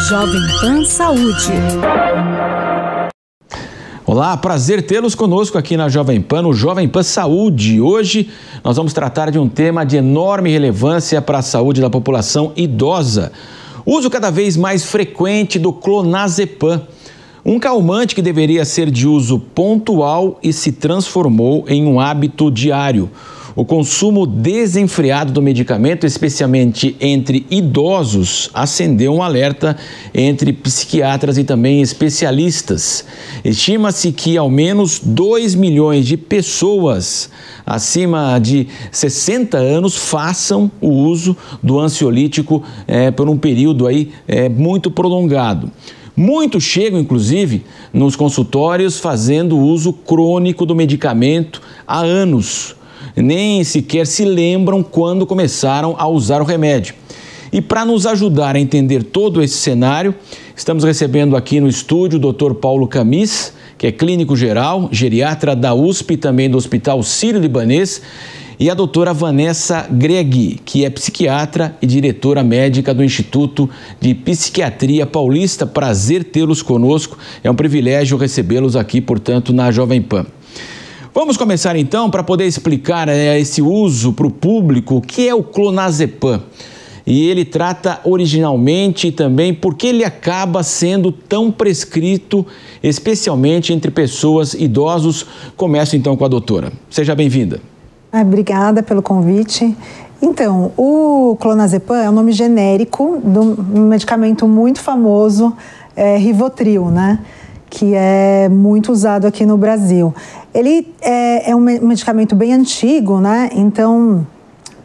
Jovem Pan Saúde. Olá, prazer tê-los conosco aqui na Jovem Pan, no Jovem Pan Saúde. Hoje nós vamos tratar de um tema de enorme relevância para a saúde da população idosa. O uso cada vez mais frequente do clonazepam, um calmante que deveria ser de uso pontual e se transformou em um hábito diário. O consumo desenfreado do medicamento, especialmente entre idosos, acendeu um alerta entre psiquiatras e também especialistas. Estima-se que ao menos 2 milhões de pessoas acima de 60 anos façam o uso do ansiolítico por um período muito prolongado. Muitos chegam, inclusive, nos consultórios fazendo uso crônico do medicamento há anos. Nem sequer se lembram quando começaram a usar o remédio. E para nos ajudar a entender todo esse cenário, estamos recebendo aqui no estúdio o Dr. Paulo Camis, que é clínico geral, geriatra da USP e também do Hospital Sírio-Libanês, e a doutora Vanessa Gregg, que é psiquiatra e diretora médica do Instituto de Psiquiatria Paulista. Prazer tê-los conosco, é um privilégio recebê-los aqui, portanto, na Jovem Pan. Vamos começar então para poder explicar esse uso para o público, o que é o clonazepam. E ele trata originalmente também porque ele acaba sendo tão prescrito, especialmente entre pessoas idosas. Começo então com a doutora. Seja bem-vinda. Obrigada pelo convite. Então, o clonazepam é um nome genérico de um medicamento muito famoso, Rivotril, né? Que é muito usado aqui no Brasil. Ele é um medicamento bem antigo, né? Então,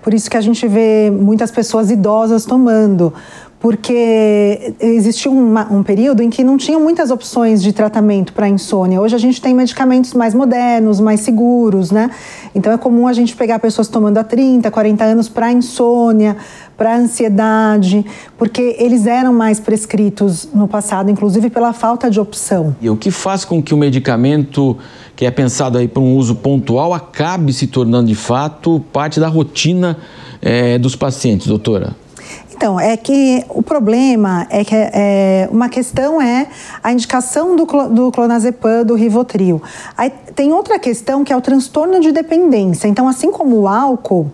por isso que a gente vê muitas pessoas idosas tomando, porque existiu um período em que não tinham muitas opções de tratamento para insônia. Hoje a gente tem medicamentos mais modernos, mais seguros, né? Então é comum a gente pegar pessoas tomando há 30, 40 anos para insônia, para ansiedade, porque eles eram mais prescritos no passado, inclusive pela falta de opção. E o que faz com que o medicamento que é pensado aí para um uso pontual acabe se tornando de fato parte da rotina dos pacientes, doutora? Então, é que o problema é que uma questão é a indicação do clonazepam, do Rivotril. Aí tem outra questão que é o transtorno de dependência. Então, assim como o álcool,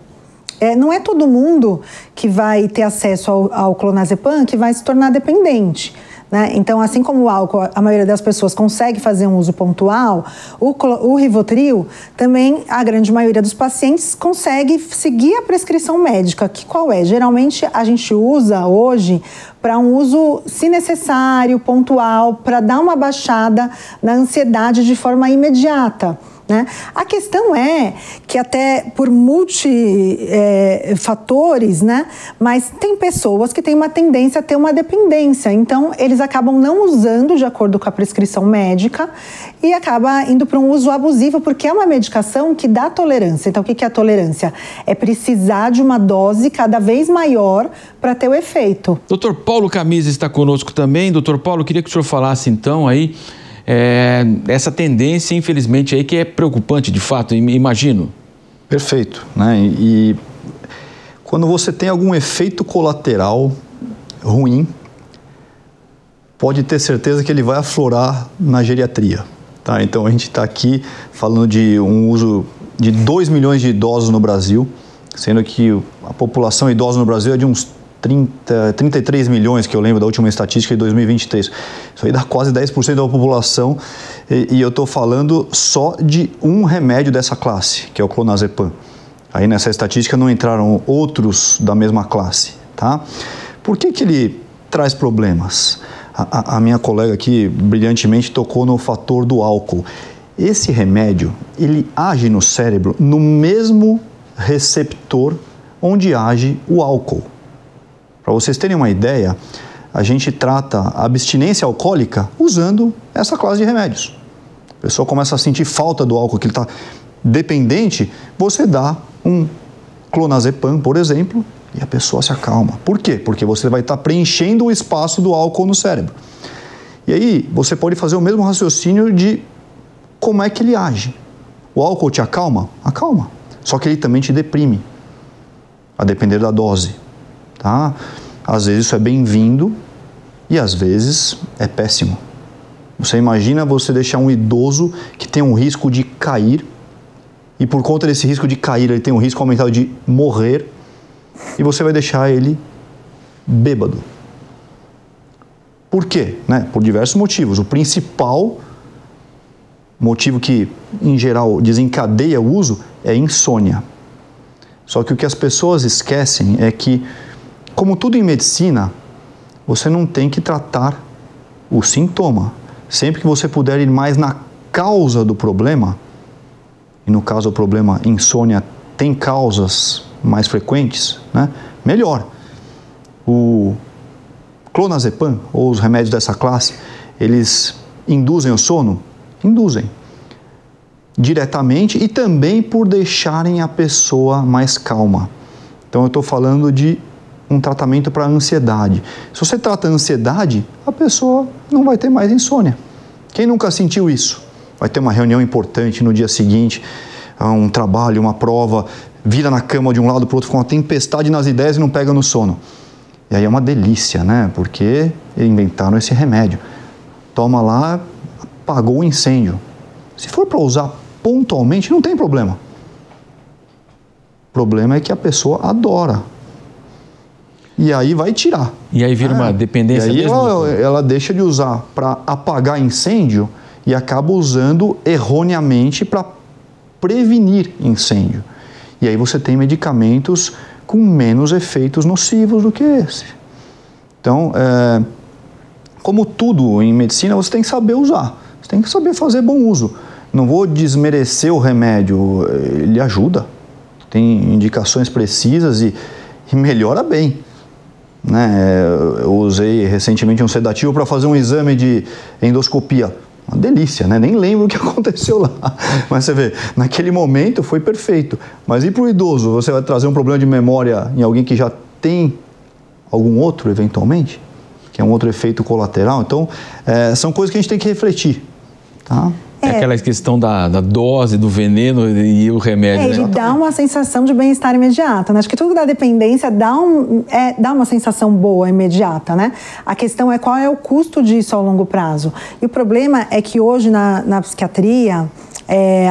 não é todo mundo que vai ter acesso ao clonazepam que vai se tornar dependente, né? Então, assim como o álcool, a maioria das pessoas consegue fazer um uso pontual, o Rivotril também, a grande maioria dos pacientes consegue seguir a prescrição médica, que qual é? Geralmente a gente usa hoje para um uso, se necessário, pontual, para dar uma baixada na ansiedade de forma imediata. Né? A questão é que até por multifatores, né? Mas tem pessoas que têm uma tendência a ter uma dependência, então eles acabam não usando de acordo com a prescrição médica e acaba indo para um uso abusivo, porque é uma medicação que dá tolerância. Então o que é a tolerância? É precisar de uma dose cada vez maior para ter o efeito. Dr. Paulo Camis está conosco também. Dr. Paulo, queria que o senhor falasse então aí essa tendência, infelizmente, aí que é preocupante de fato, imagino. Perfeito, né? E quando você tem algum efeito colateral ruim, pode ter certeza que ele vai aflorar na geriatria, tá? Então a gente está aqui falando de um uso de 2 milhões de idosos no Brasil, sendo que a população idosa no Brasil é de uns 33 milhões, que eu lembro da última estatística de 2023. Isso aí dá quase 10% da população e eu estou falando só de um remédio dessa classe, que é o clonazepam. Aí nessa estatística não entraram outros da mesma classe, tá? Por que ele traz problemas? A minha colega aqui brilhantemente tocou no fator do álcool. Esse remédio, ele age no cérebro no mesmo receptor onde age o álcool. Para vocês terem uma ideia, a gente trata a abstinência alcoólica usando essa classe de remédios. A pessoa começa a sentir falta do álcool, que ele está dependente, você dá um clonazepam, por exemplo, e a pessoa se acalma. Por quê? Porque você vai estar preenchendo o espaço do álcool no cérebro. E aí, você pode fazer o mesmo raciocínio de como é que ele age. O álcool te acalma? Acalma. Só que ele também te deprime, a depender da dose. Tá? Às vezes isso é bem-vindo E às vezes é péssimo. Você imagina você deixar um idoso que tem um risco de cair, e por conta desse risco de cair, ele tem um risco aumentado de morrer, e você vai deixar ele bêbado. Por quê? Né? Por diversos motivos. O principal motivo que, em geral, desencadeia o uso é insônia. Só que o que as pessoas esquecem é que, como tudo em medicina, você não tem que tratar o sintoma. Sempre que você puder ir mais na causa do problema, e no caso o problema insônia tem causas mais frequentes, né? Melhor. O clonazepam, ou os remédios dessa classe, eles induzem o sono? Induzem. Diretamente e também por deixarem a pessoa mais calma. Então eu estou falando de um tratamento para ansiedade. Se você trata a ansiedade, a pessoa não vai ter mais insônia. Quem nunca sentiu isso? Vai ter uma reunião importante no dia seguinte, um trabalho, uma prova, vira na cama de um lado para o outro, com uma tempestade nas ideias e não pega no sono. E aí é uma delícia, né? Porque inventaram esse remédio. Toma lá, apagou o incêndio. Se for para usar pontualmente, não tem problema. O problema é que a pessoa adora. E aí vai tirar. E aí vira uma dependência e aí mesmo? Ela deixa de usar para apagar incêndio e acaba usando erroneamente para prevenir incêndio. E aí você tem medicamentos com menos efeitos nocivos do que esse. Então, como tudo em medicina, você tem que saber usar. Você tem que saber fazer bom uso. Não vou desmerecer o remédio, ele ajuda. Tem indicações precisas e melhora bem. Né? Eu usei recentemente um sedativo para fazer um exame de endoscopia. Uma delícia, né? Nem lembro o que aconteceu lá. Mas você vê, naquele momento foi perfeito. Mas e para o idoso? Você vai trazer um problema de memória em alguém que já tem algum outro, eventualmente? Que é um outro efeito colateral? Então, são coisas que a gente tem que refletir. Tá? É aquela questão da dose, do veneno e o remédio. Ele dá uma sensação de bem-estar imediato, né? Acho que tudo da dependência dá uma sensação boa, imediata, né? A questão é qual é o custo disso ao longo prazo. E o problema é que hoje na psiquiatria,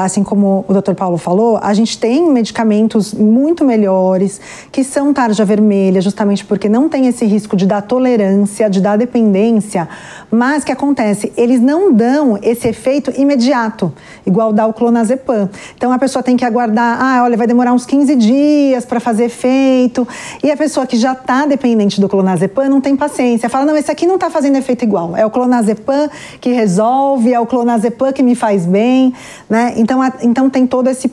assim como o Dr. Paulo falou, a gente tem medicamentos muito melhores, que são tarja vermelha, justamente porque não tem esse risco de dar tolerância, de dar dependência, mas o que acontece? Eles não dão esse efeito imediato, igual dá o clonazepam. Então a pessoa tem que aguardar, olha, vai demorar uns 15 dias para fazer efeito, e a pessoa que já está dependente do clonazepam não tem paciência, fala, não, esse aqui não está fazendo efeito igual, é o clonazepam que resolve, é o clonazepam que me faz bem, né? Então tem todo essa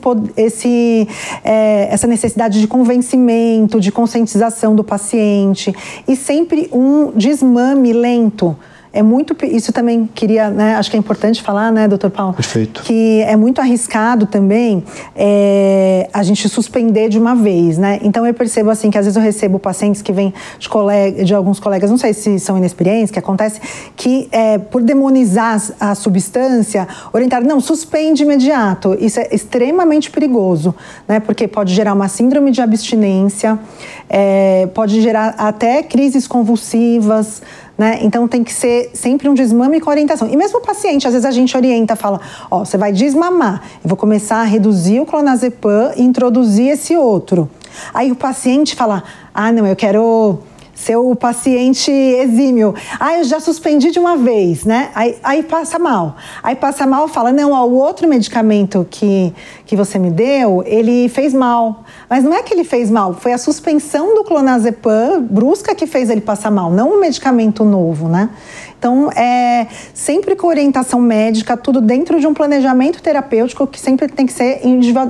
necessidade de convencimento, de conscientização do paciente e sempre um desmame lento. Isso também queria, né, acho que é importante falar, né, Dr. Paulo? Perfeito. Que é muito arriscado também a gente suspender de uma vez, né? Então eu percebo assim que às vezes eu recebo pacientes que vêm de alguns colegas, não sei se são inexperientes, que acontece que por demonizar a substância, orientar, não, suspende imediato. Isso é extremamente perigoso, né? Porque pode gerar uma síndrome de abstinência, pode gerar até crises convulsivas, né? Então tem que ser sempre um desmame com orientação. E mesmo o paciente, às vezes a gente orienta, fala, você vai desmamar, eu vou começar a reduzir o clonazepam e introduzir esse outro. Aí o paciente fala, não, eu quero ser o paciente exímio. Eu já suspendi de uma vez, né? Aí passa mal. Aí passa mal, fala, não, o outro medicamento que você me deu, ele fez mal. Mas não é que ele fez mal, foi a suspensão do clonazepam brusca que fez ele passar mal, não um medicamento novo, né? Então, sempre com orientação médica, tudo dentro de um planejamento terapêutico que sempre tem que ser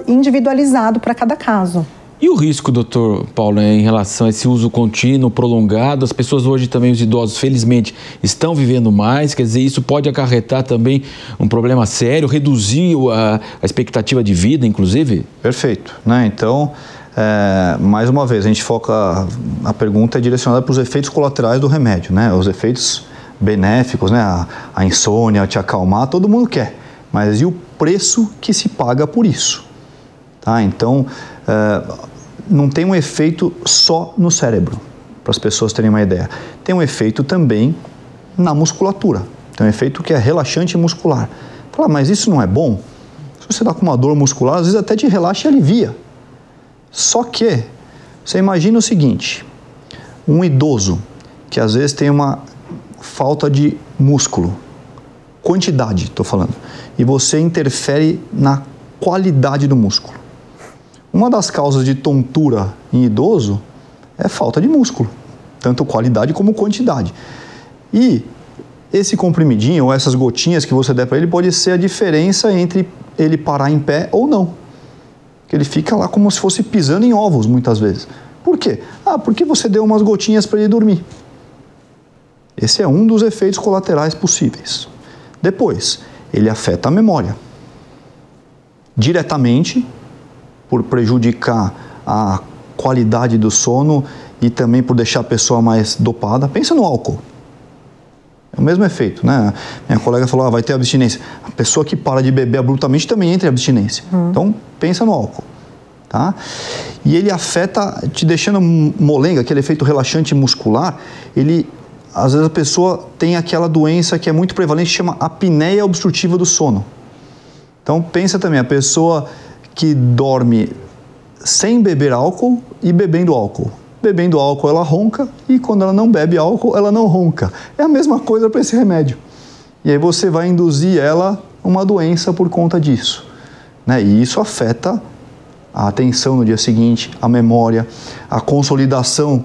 individualizado para cada caso. E o risco, doutor Paulo, em relação a esse uso contínuo, prolongado? As pessoas hoje também, os idosos, felizmente, estão vivendo mais, quer dizer, isso pode acarretar também um problema sério, reduzir a expectativa de vida, inclusive? Perfeito, né? Então, mais uma vez, a gente foca, a pergunta é direcionada para os efeitos colaterais do remédio, né? Os efeitos benéficos, né? A insônia, te acalmar, todo mundo quer, mas e o preço que se paga por isso? Tá? Então, não tem um efeito só no cérebro, para as pessoas terem uma ideia. Tem um efeito também na musculatura. Tem um efeito que é relaxante muscular. Fala, mas isso não é bom? Se você está com uma dor muscular, às vezes até te relaxa e alivia. Só que, você imagina o seguinte, um idoso que às vezes tem uma falta de músculo, quantidade, estou falando, e você interfere na qualidade do músculo. Uma das causas de tontura em idoso é falta de músculo, tanto qualidade como quantidade. E esse comprimidinho ou essas gotinhas que você der para ele pode ser a diferença entre ele parar em pé ou não. Que ele fica lá como se fosse pisando em ovos muitas vezes. Por quê? Porque você deu umas gotinhas para ele dormir. Esse é um dos efeitos colaterais possíveis. Depois, ele afeta a memória. Diretamente, por prejudicar a qualidade do sono e também por deixar a pessoa mais dopada. Pensa no álcool. É o mesmo efeito, né? Minha colega falou, vai ter abstinência. A pessoa que para de beber abruptamente também entra em abstinência. Então, pensa no álcool, tá? E ele afeta, te deixando molenga, aquele efeito relaxante muscular, às vezes a pessoa tem aquela doença que é muito prevalente, que chama apneia obstrutiva do sono. Então, pensa também, a pessoa que dorme sem beber álcool e bebendo álcool. Bebendo álcool ela ronca e quando ela não bebe álcool ela não ronca. É a mesma coisa para esse remédio. E aí você vai induzir ela uma doença por conta disso, né? E isso afeta a atenção no dia seguinte, a memória, a consolidação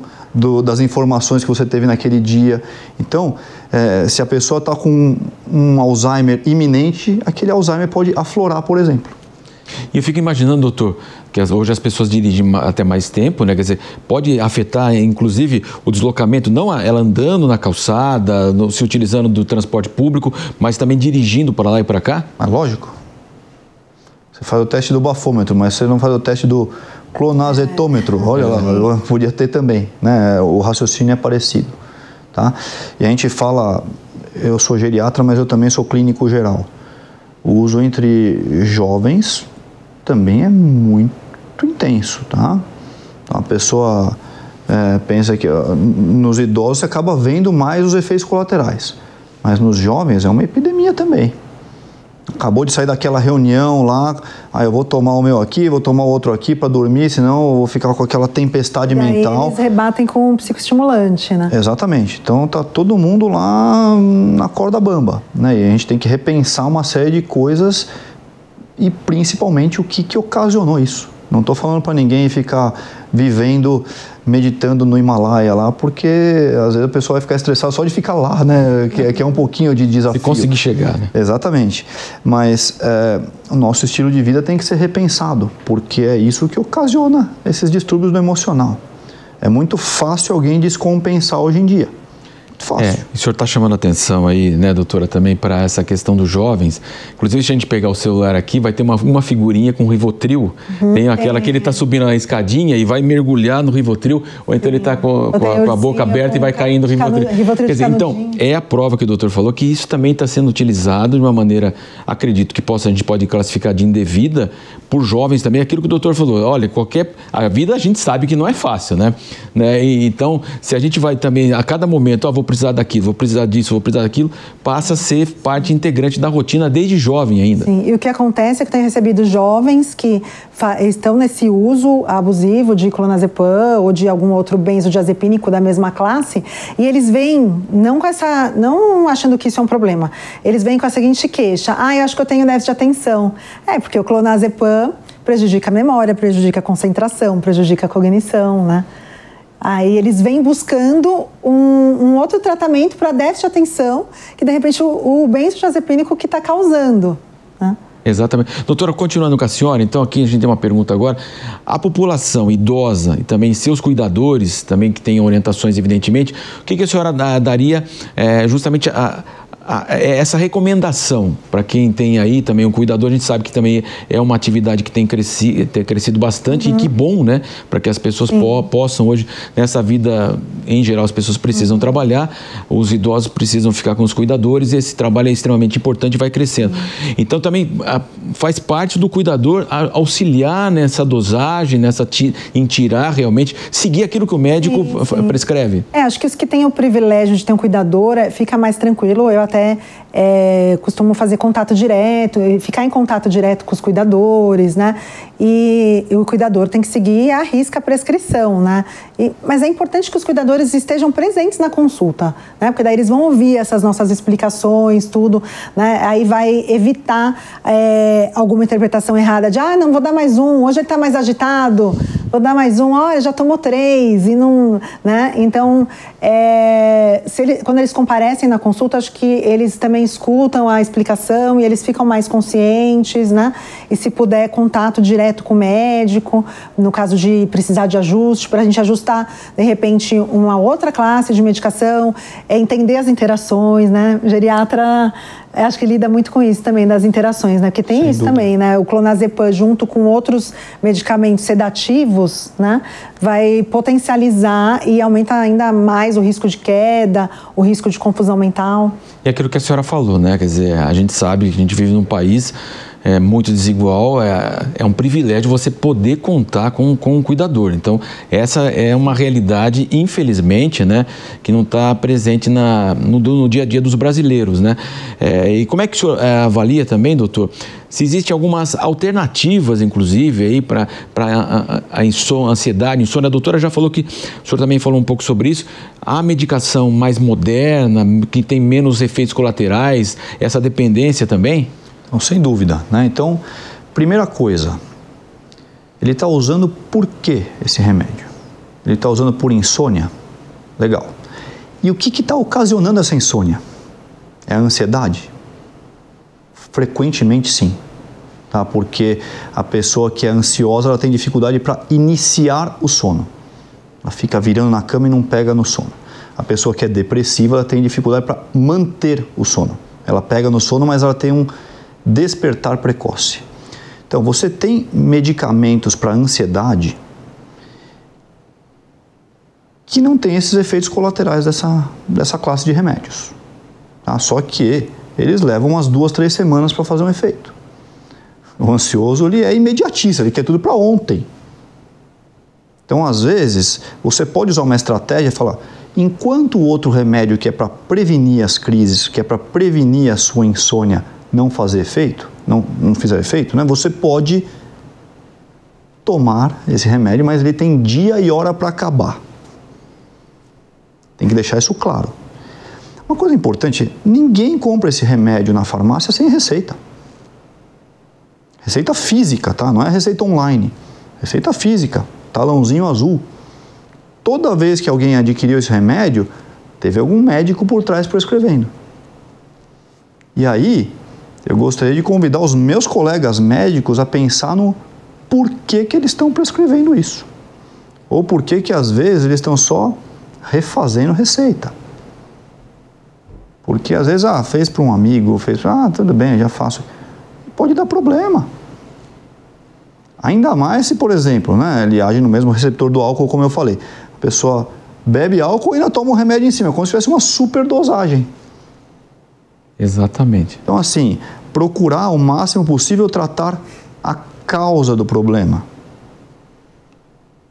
das informações que você teve naquele dia. Então, se a pessoa está com um Alzheimer iminente, aquele Alzheimer pode aflorar, por exemplo. E eu fico imaginando, doutor, que hoje as pessoas dirigem até mais tempo, né? Quer dizer, pode afetar, inclusive, o deslocamento, não ela andando na calçada, se utilizando do transporte público, mas também dirigindo para lá e para cá? Mas lógico. Você faz o teste do bafômetro, mas você não faz o teste do clonazetômetro. Olha lá, podia ter também, né? O raciocínio é parecido, tá? E a gente fala, eu sou geriatra, mas eu também sou clínico geral. O uso entre jovens também é muito intenso, tá? Então, a pessoa pensa que nos idosos você acaba vendo mais os efeitos colaterais, mas nos jovens é uma epidemia também. Acabou de sair daquela reunião lá, eu vou tomar o meu aqui, vou tomar o outro aqui para dormir, senão eu vou ficar com aquela tempestade mental. Eles rebatem com um psicoestimulante, né? Exatamente. Então tá todo mundo lá na corda bamba, né? E a gente tem que repensar uma série de coisas e principalmente o que ocasionou isso. Não estou falando para ninguém ficar vivendo, meditando no Himalaia lá, porque às vezes a pessoa vai ficar estressada só de ficar lá, né? Que é um pouquinho de desafio. Se conseguir chegar, né? Exatamente. Mas o nosso estilo de vida tem que ser repensado, porque é isso que ocasiona esses distúrbios do emocional. É muito fácil alguém descompensar hoje em dia. Fácil. O senhor está chamando a atenção aí, né, doutora, também para essa questão dos jovens. Inclusive, se a gente pegar o celular aqui, vai ter uma figurinha com Rivotril. Tem aquela que ele está subindo a escadinha e vai mergulhar no Rivotril, ou então ele está com a boca aberta e vai caindo no Rivotril. Quer dizer, então, é a prova que o doutor falou que isso também está sendo utilizado de uma maneira, acredito que a gente pode classificar de indevida, por jovens também. Aquilo que o doutor falou, olha, a vida a gente sabe que não é fácil, né? E, então, se a gente vai também, a cada momento, vou precisar daquilo, vou precisar disso, vou precisar daquilo, passa a ser parte integrante da rotina desde jovem ainda. Sim, e o que acontece é que tem recebido jovens que estão nesse uso abusivo de clonazepam ou de algum outro benzodiazepínico da mesma classe, e eles vêm não achando que isso é um problema, eles vêm com a seguinte queixa: eu acho que eu tenho déficit de atenção. Porque o clonazepam prejudica a memória, prejudica a concentração, prejudica a cognição, né? Aí eles vêm buscando um outro tratamento para déficit de atenção, que de repente o benzodiazepínico que está causando, né? Exatamente. Doutora, continuando com a senhora, então aqui a gente tem uma pergunta agora. A população idosa e também seus cuidadores, também que tenham orientações, evidentemente, o que a senhora daria justamente essa recomendação para quem tem aí também um cuidador? A gente sabe que também é uma atividade que tem crescido bastante, e que bom, né? Para que as pessoas possam hoje, nessa vida em geral as pessoas precisam trabalhar, os idosos precisam ficar com os cuidadores, e esse trabalho é extremamente importante e vai crescendo. Então também faz parte do cuidador auxiliar nessa dosagem, em tirar realmente, seguir aquilo que o médico prescreve. Acho que os que têm o privilégio de ter um cuidador fica mais tranquilo. Eu até costumo fazer contato direto, ficar em contato direto com os cuidadores, né? E o cuidador tem que seguir à risca a prescrição, né? Mas é importante que os cuidadores estejam presentes na consulta, né? Porque daí eles vão ouvir essas nossas explicações, tudo, né? Aí vai evitar alguma interpretação errada de, não vou dar mais um, hoje ele está mais agitado, vou dar mais um, olha, já tomou 3 e não, né? Então, quando eles comparecem na consulta, acho que eles também escutam a explicação e eles ficam mais conscientes, né? E se puder, contato direto com o médico, no caso de precisar de ajuste, para a gente ajustar, de repente, uma outra classe de medicação, entender as interações, né? O geriatra, acho que lida muito com isso também, das interações, né? Porque tem Sem isso dúvida. também, né? O clonazepam, junto com outros medicamentos sedativos, né? Vai potencializar e aumentar ainda mais o risco de queda, o risco de confusão mental. E aquilo que a senhora falou, né? Quer dizer, a gente sabe que a gente vive num país muito desigual, é um privilégio você poder contar com um cuidador. Então, essa é uma realidade, infelizmente, né, que não está presente no dia a dia dos brasileiros, né? E como é que o senhor avalia também, doutor, se existem algumas alternativas, inclusive, aí para a ansiedade, insônia? A doutora já falou que, o senhor também falou um pouco sobre isso, a medicação mais moderna, que tem menos efeitos colaterais, essa dependência também? Então, sem dúvida, né? Então, primeira coisa, ele está usando por que esse remédio? Ele está usando por insônia? Legal. E o que está ocasionando essa insônia? É a ansiedade? Frequentemente sim, tá? Porque a pessoa que é ansiosa, ela tem dificuldade para iniciar o sono. Ela fica virando na cama e não pega no sono. A pessoa que é depressiva, ela tem dificuldade para manter o sono. Ela pega no sono, mas ela tem um despertar precoce. Então, você tem medicamentos para ansiedade que não tem esses efeitos colaterais dessa classe de remédios. Tá? Só que eles levam umas 2, 3 semanas para fazer um efeito. O ansioso, ele é imediatista, ele quer tudo para ontem. Então, às vezes, você pode usar uma estratégia e falar, enquanto o outro remédio que é para prevenir as crises, que é para prevenir a sua insônia, não fazer efeito, não fizer efeito, né? Você pode tomar esse remédio, mas ele tem dia e hora para acabar. Tem que deixar isso claro. Uma coisa importante, ninguém compra esse remédio na farmácia sem receita. Receita física, tá? Não é receita online. Receita física, talãozinho azul. Toda vez que alguém adquiriu esse remédio, teve algum médico por trás prescrevendo. E aí, eu gostaria de convidar os meus colegas médicos a pensar no porquê que eles estão prescrevendo isso. Ou porquê que às vezes eles estão só refazendo receita. Porque às vezes, fez para um amigo, tudo bem, eu já faço. Pode dar problema. Ainda mais se, por exemplo, né, ele age no mesmo receptor do álcool, como eu falei. A pessoa bebe álcool e ainda toma um remédio em cima, como se tivesse uma superdosagem. Exatamente. Então, assim, procurar o máximo possível tratar a causa do problema.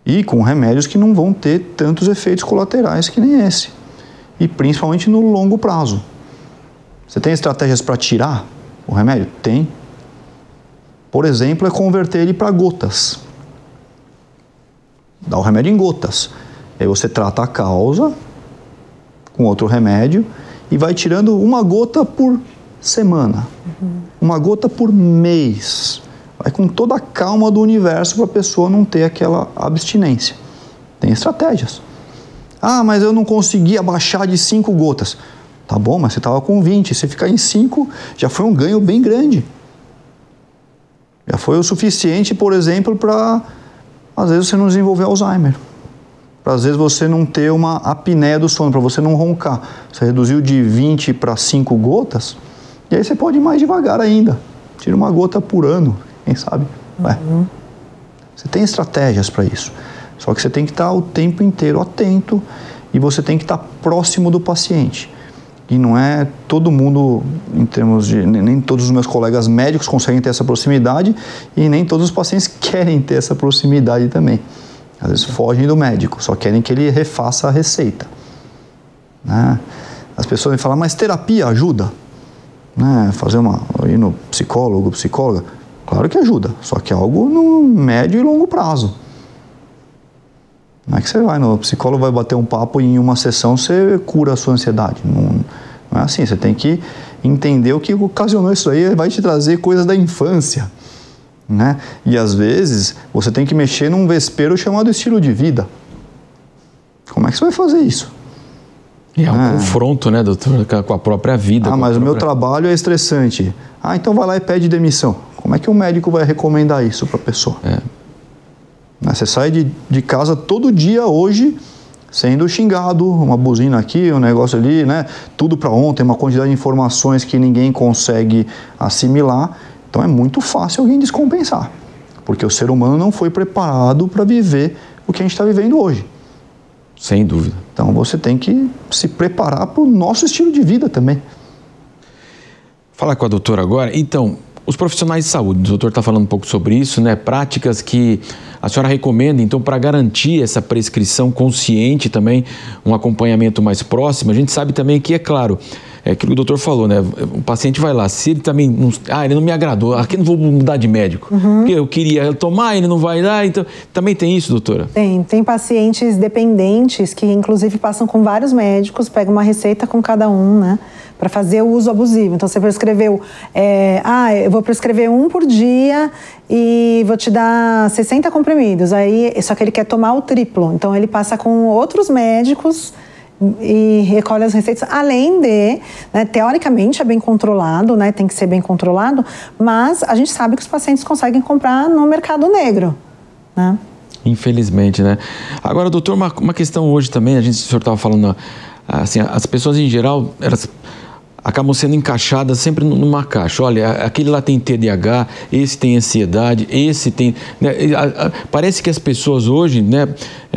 E com remédios que não vão ter tantos efeitos colaterais que nem esse. E principalmente no longo prazo. Você tem estratégias para tirar o remédio? Tem. Por exemplo, é converter ele para gotas. Dá o remédio em gotas. Aí você trata a causa com outro remédio e vai tirando uma gota por semana, uma gota por mês. Vai com toda a calma do universo para a pessoa não ter aquela abstinência. Tem estratégias. Mas eu não consegui abaixar de 5 gotas. Tá bom, mas você estava com 20. Se ficar em 5, já foi um ganho bem grande. Já foi o suficiente, por exemplo, para, às vezes, você não desenvolver Alzheimer. Para, às vezes, você não ter uma apneia do sono, para você não roncar. Você reduziu de 20 para 5 gotas, e aí você pode ir mais devagar ainda. Tira uma gota por ano, quem sabe? Você tem estratégias para isso. Só que você tem que estar o tempo inteiro atento e você tem que estar próximo do paciente. E não é todo mundo, em termos de... Nem todos os meus colegas médicos conseguem ter essa proximidade e nem todos os pacientes querem ter essa proximidade também. Às vezes fogem do médico, só querem que ele refaça a receita. Né? As pessoas me falam, mas terapia ajuda? Né? Ir no psicólogo, psicóloga, claro que ajuda, só que é algo no médio e longo prazo. Não é que você vai no psicólogo, vai bater um papo e em uma sessão você cura a sua ansiedade. Não é assim, você tem que entender o que ocasionou isso aí, vai te trazer coisas da infância. Né? E às vezes você tem que mexer num vespeiro chamado estilo de vida. Como é que você vai fazer isso? É um confronto, né, doutor, com a própria vida. Mas o meu trabalho é estressante. Então vai lá e pede demissão. Como é que o médico vai recomendar isso para a pessoa? Você sai de casa todo dia hoje sendo xingado, uma buzina aqui, um negócio ali, né? Tudo para ontem, uma quantidade de informações que ninguém consegue assimilar. Então é muito fácil alguém descompensar, porque o ser humano não foi preparado para viver o que a gente está vivendo hoje. Sem dúvida. Então você tem que se preparar para o nosso estilo de vida também. Falar com a doutora agora. Então, os profissionais de saúde, o doutor está falando um pouco sobre isso, né? Práticas que a senhora recomenda, então, para garantir essa prescrição consciente também, um acompanhamento mais próximo. A gente sabe também que, é claro, é aquilo que o doutor falou, né? O paciente vai lá, se ele também não, ele não me agradou, aqui não vou mudar de médico, porque eu queria tomar, ele não vai dar, então também tem isso, doutora? Tem pacientes dependentes que inclusive passam com vários médicos, pegam uma receita com cada um, né? Para fazer o uso abusivo. Então você prescreveu, eu vou prescrever 1 por dia e vou te dar 60 comprimidos, aí, só que ele quer tomar o triplo, então ele passa com outros médicos e recolhe as receitas, além de, né, teoricamente é bem controlado, né, tem que ser bem controlado, mas a gente sabe que os pacientes conseguem comprar no mercado negro, né? Infelizmente, né? Agora, doutor, uma questão hoje também, o senhor estava falando, assim, as pessoas em geral, elas acabam sendo encaixadas sempre numa caixa. Olha, aquele lá tem TDAH, esse tem ansiedade, esse tem... Né, parece que as pessoas hoje, né,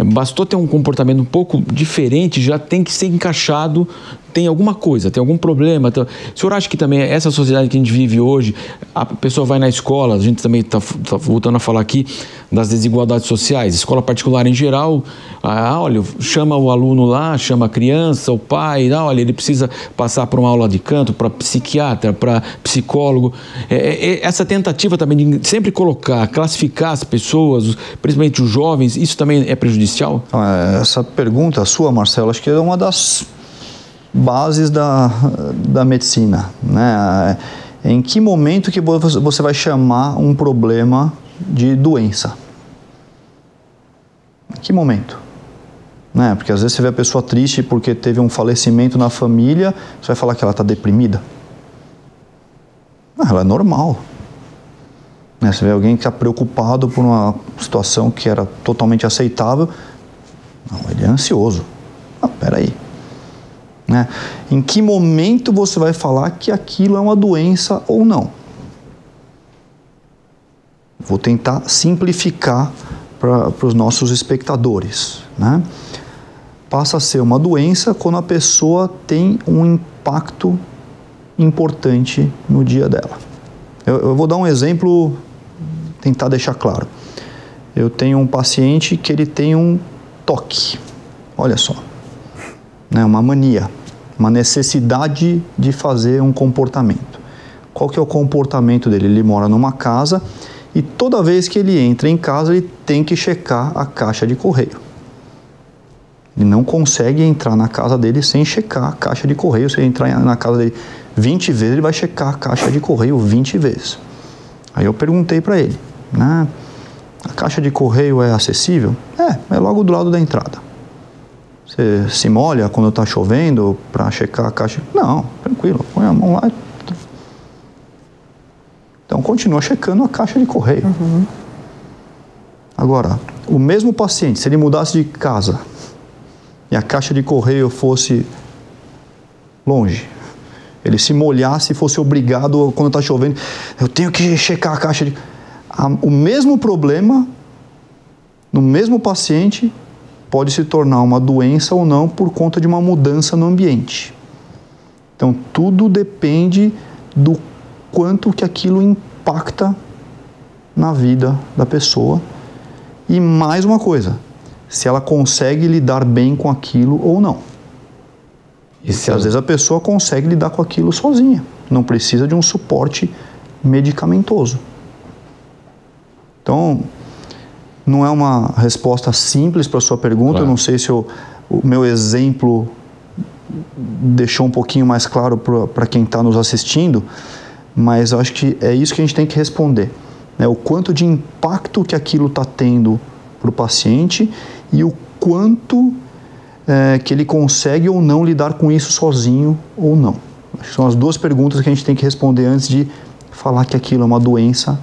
bastou ter um comportamento um pouco diferente, já tem que ser encaixado, tem alguma coisa, tem algum problema. Então, o senhor acha que também essa sociedade que a gente vive hoje, a pessoa vai na escola, a gente também está voltando a falar aqui das desigualdades sociais, escola particular em geral, olha, chama o aluno lá, chama a criança, o pai, olha, ele precisa passar por uma aula de canto, para psiquiatra, para psicólogo. Essa tentativa também de sempre classificar as pessoas, principalmente os jovens, isso também é prejudicial? Essa pergunta sua, Marcelo, acho que é uma das bases da medicina, né? Em que momento que você vai chamar um problema de doença? Em que momento? Né? Porque às vezes você vê a pessoa triste porque teve um falecimento na família, você vai falar que ela está deprimida? Não, ela é normal. Né? Você vê alguém que está preocupado por uma situação que era totalmente aceitável, não, ele é ansioso. Não, peraí. Né? Em que momento você vai falar que aquilo é uma doença ou não? Vou tentar simplificar para os nossos espectadores, né? Passa a ser uma doença quando a pessoa tem um impacto importante no dia dela. Eu vou dar um exemplo, tentar deixar claro. Eu tenho um paciente que ele tem um toque, olha só, né, uma mania, uma necessidade de fazer um comportamento. Qual que é o comportamento dele? Ele mora numa casa e toda vez que ele entra em casa, ele tem que checar a caixa de correio. Ele não consegue entrar na casa dele sem checar a caixa de correio. Se ele entrar na casa dele 20 vezes, ele vai checar a caixa de correio 20 vezes. Aí eu perguntei para ele, né, a caixa de correio é acessível? É logo do lado da entrada. Você se molha quando está chovendo para checar a caixa? Não, tranquilo, põe a mão lá. Então continua checando a caixa de correio. Agora, o mesmo paciente, se ele mudasse de casa e a caixa de correio fosse longe, ele se molhasse e fosse obrigado, quando está chovendo, eu tenho que checar a caixa de... O mesmo problema, no mesmo paciente, pode se tornar uma doença ou não por conta de uma mudança no ambiente. Então, tudo depende do quanto que aquilo impacta na vida da pessoa. E mais uma coisa, se ela consegue lidar bem com aquilo ou não. Porque às vezes a pessoa consegue lidar com aquilo sozinha, não precisa de um suporte medicamentoso. Então, não é uma resposta simples para a sua pergunta, claro. Eu não sei se o meu exemplo deixou um pouquinho mais claro para quem está nos assistindo, mas eu acho que é isso que a gente tem que responder, né? O quanto de impacto que aquilo está tendo para o paciente e o quanto que ele consegue ou não lidar com isso sozinho ou não. Acho que são as duas perguntas que a gente tem que responder antes de falar que aquilo é uma doença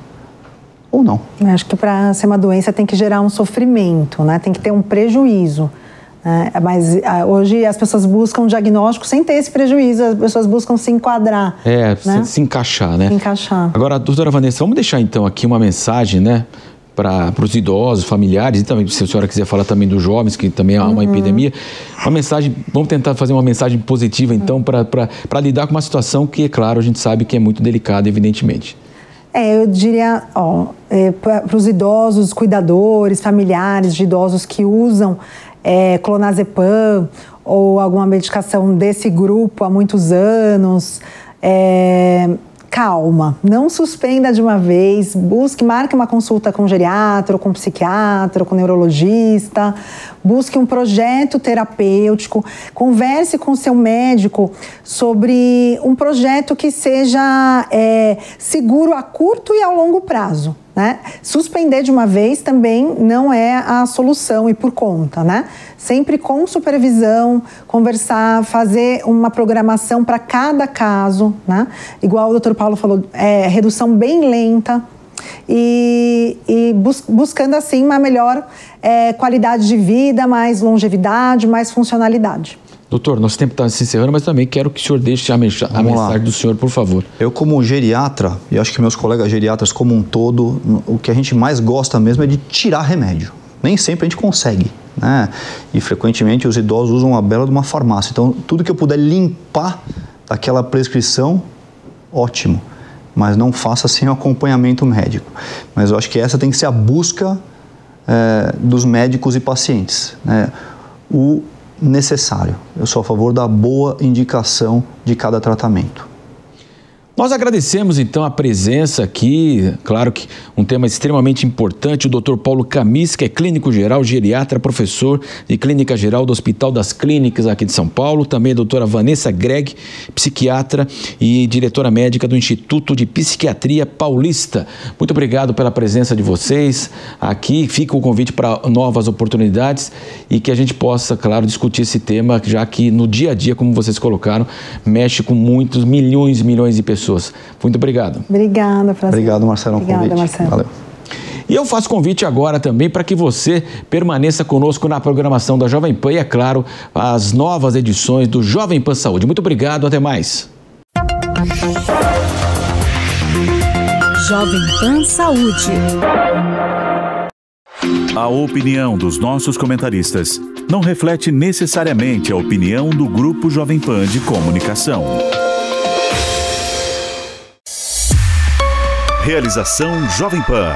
ou não. Eu acho que para ser uma doença tem que gerar um sofrimento, né? Tem que ter um prejuízo. Mas hoje as pessoas buscam diagnóstico sem ter esse prejuízo, as pessoas buscam se enquadrar. Né? Se encaixar, né? Se encaixar. Agora, doutora Vanessa, vamos deixar então aqui uma mensagem, né? Para os idosos, familiares, e também, se a senhora quiser falar também dos jovens, que também há uma epidemia, uma mensagem, vamos tentar fazer uma mensagem positiva então para lidar com uma situação que, é claro, a gente sabe que é muito delicada, evidentemente. Eu diria, para os idosos, cuidadores, familiares de idosos que usam clonazepam ou alguma medicação desse grupo há muitos anos, calma, não suspenda de uma vez, marque uma consulta com geriatra, ou com psiquiatra, ou com neurologista, busque um projeto terapêutico, converse com o seu médico sobre um projeto que seja seguro a curto e a longo prazo. Né? Suspender de uma vez também não é a solução e por conta, né? Sempre com supervisão, conversar, fazer uma programação para cada caso, né? Igual o Dr. Paulo falou, redução bem lenta e buscando assim uma melhor qualidade de vida, mais longevidade, mais funcionalidade. Doutor, nosso tempo está se encerrando, mas também quero que o senhor deixe a mensagem do senhor, por favor. Eu, como geriatra, e acho que meus colegas geriatras como um todo, o que a gente mais gosta mesmo é de tirar remédio. Nem sempre a gente consegue, né? E frequentemente os idosos usam a bela de uma farmácia. Então, tudo que eu puder limpar daquela prescrição, ótimo. Mas não faça sem o acompanhamento médico. Mas eu acho que essa tem que ser a busca dos médicos e pacientes, né? O necessário. Eu sou a favor da boa indicação de cada tratamento. Nós agradecemos então a presença aqui, claro que um tema extremamente importante, o Dr. Paulo Camis, que é clínico geral, geriatra, professor de clínica geral do Hospital das Clínicas aqui de São Paulo, também a doutora Vanessa Greg, psiquiatra e diretora médica do Instituto de Psiquiatria Paulista. Muito obrigado pela presença de vocês aqui, fica o convite para novas oportunidades e que a gente possa, claro, discutir esse tema, já que no dia a dia, como vocês colocaram, mexe com muitos, milhões de pessoas. Muito obrigado. Obrigada, Francisco. Obrigado, Marcelo. Obrigada, Marcelo. Valeu. E eu faço convite agora também para que você permaneça conosco na programação da Jovem Pan e, é claro, as novas edições do Jovem Pan Saúde. Muito obrigado, até mais. Jovem Pan Saúde. A opinião dos nossos comentaristas não reflete necessariamente a opinião do Grupo Jovem Pan de Comunicação. Realização Jovem Pan.